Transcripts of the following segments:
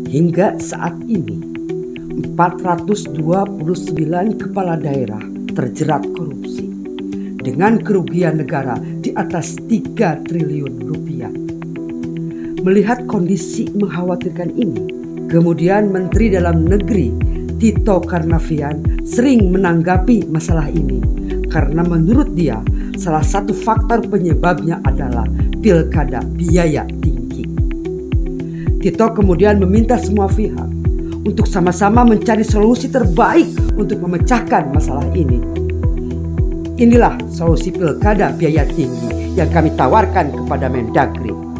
Hingga saat ini, 429 kepala daerah terjerat korupsi dengan kerugian negara di atas 3 triliun rupiah. Melihat kondisi mengkhawatirkan ini, kemudian Menteri Dalam Negeri Tito Karnavian sering menanggapi masalah ini karena menurut dia salah satu faktor penyebabnya adalah pilkada biaya tinggi. Tito kemudian meminta semua pihak untuk sama-sama mencari solusi terbaik untuk memecahkan masalah ini. Inilah solusi pilkada biaya tinggi yang kami tawarkan kepada Mendagri.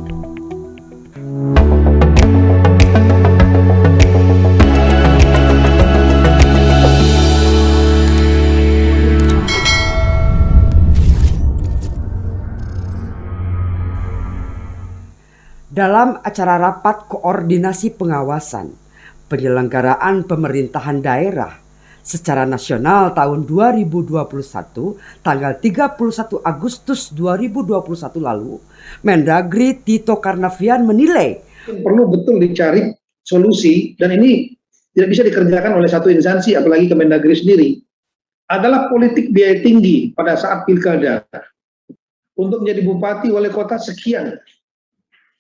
Dalam acara rapat koordinasi pengawasan penyelenggaraan pemerintahan daerah secara nasional tahun 2021 tanggal 31 Agustus 2021 lalu, Mendagri Tito Karnavian menilai perlu betul dicari solusi, dan ini tidak bisa dikerjakan oleh satu instansi apalagi Kemendagri sendiri, adalah politik biaya tinggi pada saat pilkada. Untuk menjadi bupati wali kota sekian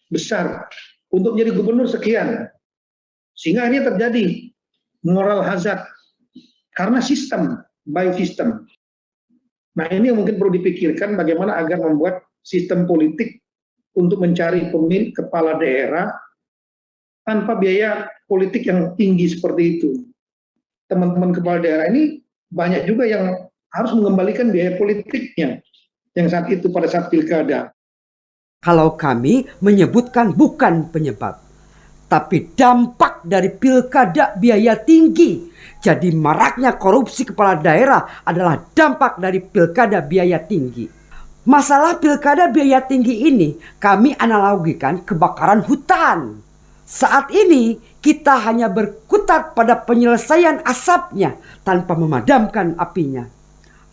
besar, untuk menjadi gubernur sekian, sehingga ini terjadi moral hazard karena sistem by system. Nah, ini yang mungkin perlu dipikirkan bagaimana agar membuat sistem politik untuk mencari pemilik kepala daerah tanpa biaya politik yang tinggi seperti itu. Teman-teman kepala daerah ini banyak juga yang harus mengembalikan biaya politiknya yang saat itu pada saat pilkada. Kalau kami menyebutkan bukan penyebab, tapi dampak dari pilkada biaya tinggi. Jadi maraknya korupsi kepala daerah adalah dampak dari pilkada biaya tinggi. Masalah pilkada biaya tinggi ini kami analogikan kebakaran hutan. Saat ini kita hanya berkutat pada penyelesaian asapnya tanpa memadamkan apinya.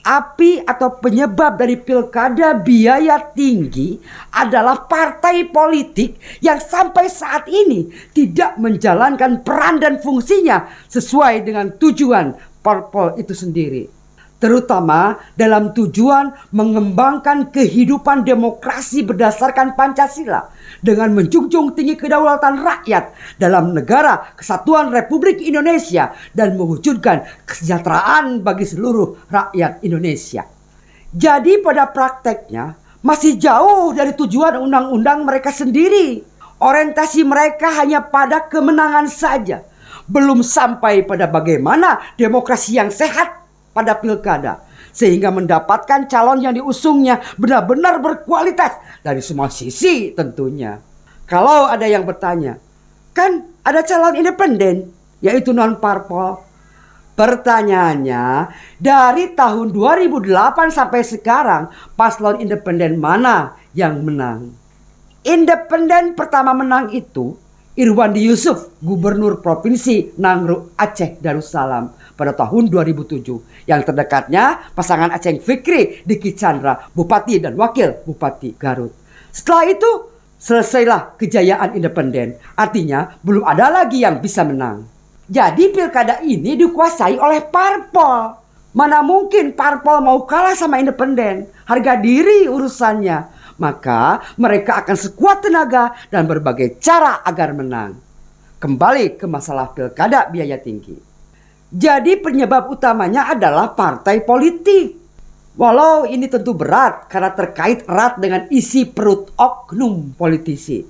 Api atau penyebab dari pilkada biaya tinggi adalah partai politik yang sampai saat ini tidak menjalankan peran dan fungsinya sesuai dengan tujuan parpol itu sendiri. Terutama dalam tujuan mengembangkan kehidupan demokrasi berdasarkan Pancasila dengan menjunjung tinggi kedaulatan rakyat dalam negara kesatuan Republik Indonesia dan mewujudkan kesejahteraan bagi seluruh rakyat Indonesia. Jadi pada prakteknya masih jauh dari tujuan undang-undang mereka sendiri. Orientasi mereka hanya pada kemenangan saja, belum sampai pada bagaimana demokrasi yang sehat pada pilkada, sehingga mendapatkan calon yang diusungnya benar-benar berkualitas dari semua sisi tentunya. Kalau ada yang bertanya, kan ada calon independen, yaitu non-parpol. Pertanyaannya, dari tahun 2008 sampai sekarang, paslon independen mana yang menang? Independen pertama menang itu Irwandi Yusuf, Gubernur Provinsi Nangro Aceh Darussalam pada tahun 2007. Yang terdekatnya pasangan Aceh Fikri Diki Chandra, Bupati dan Wakil Bupati Garut. Setelah itu selesailah kejayaan independen. Artinya belum ada lagi yang bisa menang. Jadi pilkada ini dikuasai oleh parpol. Mana mungkin parpol mau kalah sama independen? Harga diri urusannya. Maka mereka akan sekuat tenaga dan berbagai cara agar menang. Kembali ke masalah pilkada biaya tinggi. Jadi penyebab utamanya adalah partai politik. Walau ini tentu berat karena terkait erat dengan isi perut oknum politisi.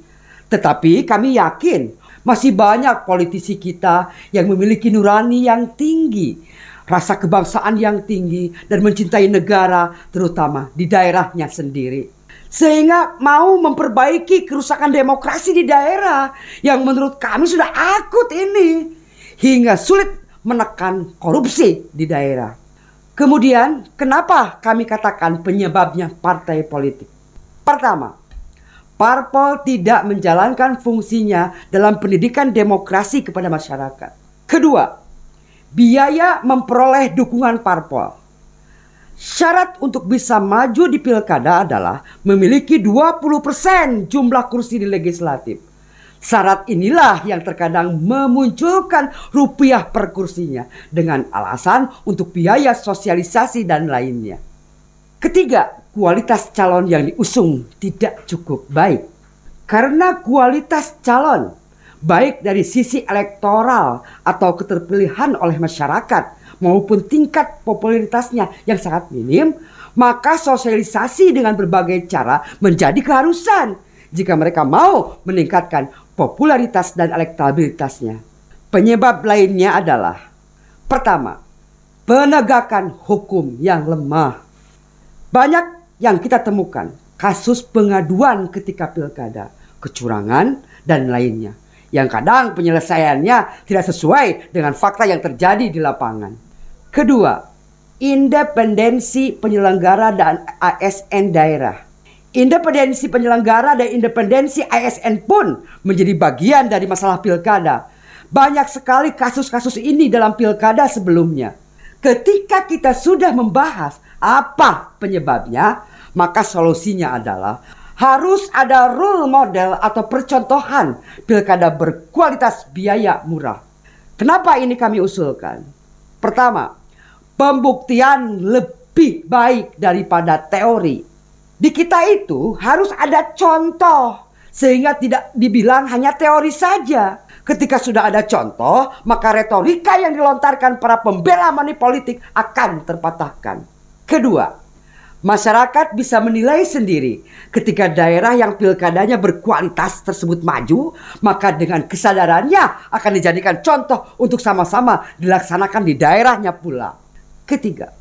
Tetapi kami yakin masih banyak politisi kita yang memiliki nurani yang tinggi, rasa kebangsaan yang tinggi, dan mencintai negara terutama di daerahnya sendiri. Sehingga mau memperbaiki kerusakan demokrasi di daerah yang menurut kami sudah akut ini. Hingga sulit menekan korupsi di daerah. Kemudian kenapa kami katakan penyebabnya partai politik? Pertama, parpol tidak menjalankan fungsinya dalam pendidikan demokrasi kepada masyarakat. Kedua, biaya memperoleh dukungan parpol. Syarat untuk bisa maju di pilkada adalah memiliki 20% jumlah kursi di legislatif. Syarat inilah yang terkadang memunculkan rupiah per kursinya dengan alasan untuk biaya sosialisasi dan lainnya. Ketiga, kualitas calon yang diusung tidak cukup baik. Karena kualitas calon, baik dari sisi elektoral atau keterpilihan oleh masyarakat maupun tingkat popularitasnya yang sangat minim, maka sosialisasi dengan berbagai cara menjadi keharusan jika mereka mau meningkatkan popularitas dan elektabilitasnya. Penyebab lainnya adalah: pertama, penegakan hukum yang lemah. Banyak yang kita temukan kasus pengaduan ketika pilkada, kecurangan dan lainnya, yang kadang penyelesaiannya tidak sesuai dengan fakta yang terjadi di lapangan. Kedua, independensi penyelenggara dan ASN daerah. Independensi penyelenggara dan independensi ASN pun menjadi bagian dari masalah pilkada. Banyak sekali kasus-kasus ini dalam pilkada sebelumnya. Ketika kita sudah membahas apa penyebabnya, maka solusinya adalah harus ada role model atau percontohan pilkada berkualitas biaya murah. Kenapa ini kami usulkan? Pertama, pembuktian lebih baik daripada teori. Di kita itu harus ada contoh sehingga tidak dibilang hanya teori saja. Ketika sudah ada contoh, maka retorika yang dilontarkan para pembela money politik akan terpatahkan. Kedua, masyarakat bisa menilai sendiri ketika daerah yang pilkadanya berkualitas tersebut maju, maka dengan kesadarannya akan dijadikan contoh untuk sama-sama dilaksanakan di daerahnya pula. Ketiga,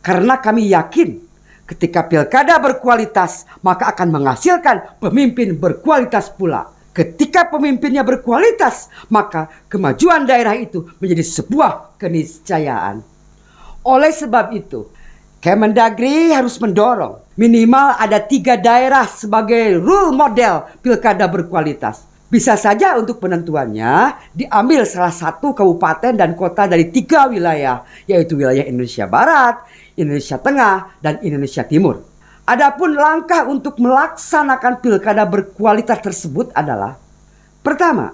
karena kami yakin ketika pilkada berkualitas, maka akan menghasilkan pemimpin berkualitas pula. Ketika pemimpinnya berkualitas, maka kemajuan daerah itu menjadi sebuah keniscayaan. Oleh sebab itu, Kemendagri harus mendorong minimal ada 3 daerah sebagai role model pilkada berkualitas. Bisa saja untuk penentuannya diambil salah satu kabupaten dan kota dari 3 wilayah, yaitu wilayah Indonesia Barat, Indonesia Tengah, dan Indonesia Timur. Adapun langkah untuk melaksanakan pilkada berkualitas tersebut adalah: pertama,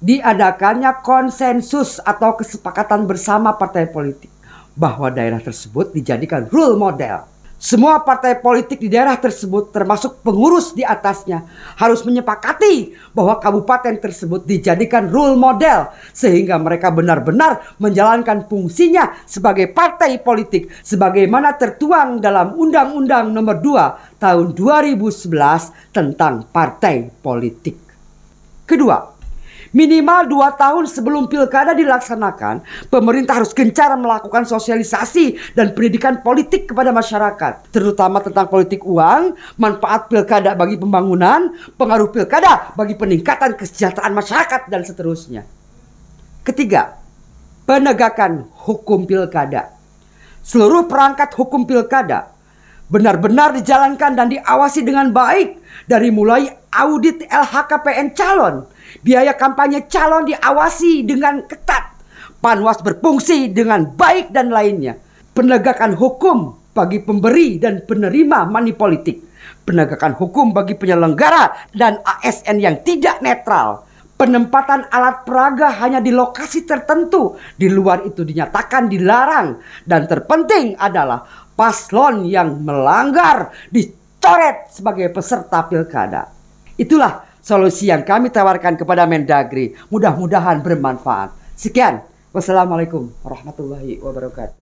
diadakannya konsensus atau kesepakatan bersama partai politik bahwa daerah tersebut dijadikan role model. Semua partai politik di daerah tersebut termasuk pengurus di atasnya harus menyepakati bahwa kabupaten tersebut dijadikan role model sehingga mereka benar-benar menjalankan fungsinya sebagai partai politik sebagaimana tertuang dalam Undang-Undang Nomor 2 Tahun 2011 tentang partai politik. Kedua, minimal 2 tahun sebelum pilkada dilaksanakan, pemerintah harus gencar melakukan sosialisasi dan pendidikan politik kepada masyarakat, terutama tentang politik uang, manfaat pilkada bagi pembangunan, pengaruh pilkada bagi peningkatan kesejahteraan masyarakat, dan seterusnya. Ketiga, penegakan hukum pilkada. Seluruh perangkat hukum pilkada benar-benar dijalankan dan diawasi dengan baik, dari mulai audit LHKPN calon, biaya kampanye calon diawasi dengan ketat, Panwas berfungsi dengan baik, dan lainnya. Penegakan hukum bagi pemberi dan penerima money politik, penegakan hukum bagi penyelenggara dan ASN yang tidak netral, penempatan alat peraga hanya di lokasi tertentu, di luar itu dinyatakan dilarang, dan terpenting adalah paslon yang melanggar dicoret sebagai peserta pilkada. Itulah solusi yang kami tawarkan kepada Mendagri. Mudah-mudahan bermanfaat. Sekian. Wassalamualaikum warahmatullahi wabarakatuh.